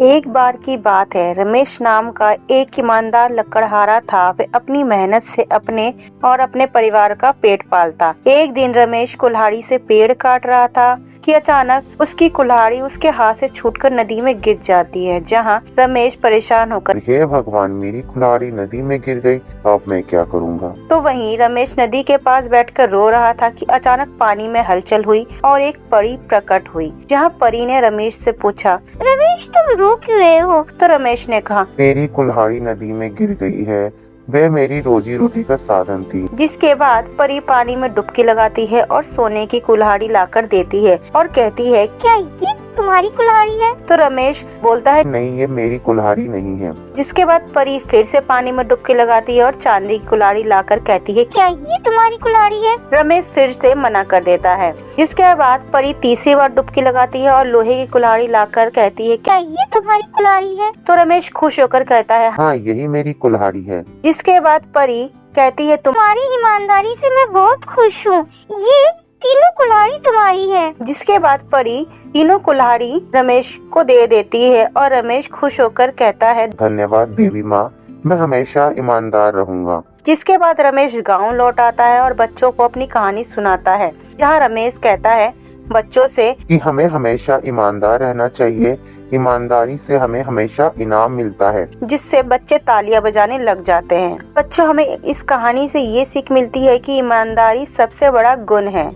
एक बार की बात है, रमेश नाम का एक ईमानदार लकड़हारा था। वह अपनी मेहनत से अपने और अपने परिवार का पेट पालता। एक दिन रमेश कुल्हाड़ी से पेड़ काट रहा था कि अचानक उसकी कुल्हाड़ी उसके हाथ से छूटकर नदी में गिर जाती है। जहां रमेश परेशान होकर, हे भगवान, मेरी कुल्हाड़ी नदी में गिर गई, अब मैं क्या करूँगा। तो वहीं रमेश नदी के पास बैठकर रो रहा था कि अचानक पानी में हलचल हुई और एक परी प्रकट हुई। जहां परी ने रमेश से पूछा, रमेश तुम रो क्यों रहे हो? तो रमेश ने कहा, मेरी कुल्हाड़ी नदी में गिर गई है, वह मेरी रोजी रोटी का साधन थी। जिसके बाद परी पानी में डुबकी लगाती है और सोने की कुल्हाड़ी लाकर देती है और कहती है, क्या ये तुम्हारी कुल्हाड़ी है? तो रमेश बोलता है, नहीं, ये मेरी कुल्हाड़ी नहीं है। जिसके बाद परी फिर से पानी में डुबकी लगाती है और चांदी की कुल्हाड़ी लाकर कहती है, क्या ये तुम्हारी कुल्हाड़ी है? रमेश फिर से मना कर देता है। जिसके बाद परी तीसरी बार डुबकी लगाती है और लोहे की कुल्हाड़ी लाकर कहती है, क्या ये तुम्हारी कुल्हाड़ी है? तो रमेश खुश होकर कहता है, हाँ, यही मेरी कुल्हाड़ी है। जिसके बाद परी कहती है, तुम्हारी ईमानदारी से मैं बहुत खुश हूँ। ये तीनों कुल्हाड़ी तुम्हारी है। जिसके बाद परी तीनों कुल्हाड़ी रमेश को दे देती है और रमेश खुश होकर कहता है, धन्यवाद देवी माँ, मैं हमेशा ईमानदार रहूँगा। जिसके बाद रमेश गांव लौट आता है और बच्चों को अपनी कहानी सुनाता है। जहां रमेश कहता है बच्चों से कि हमें हमेशा ईमानदार रहना चाहिए, ईमानदारी से हमें हमेशा इनाम मिलता है। जिससे बच्चे तालियां बजाने लग जाते हैं। बच्चों, हमें इस कहानी से ये सीख मिलती है कि ईमानदारी सबसे बड़ा गुण है।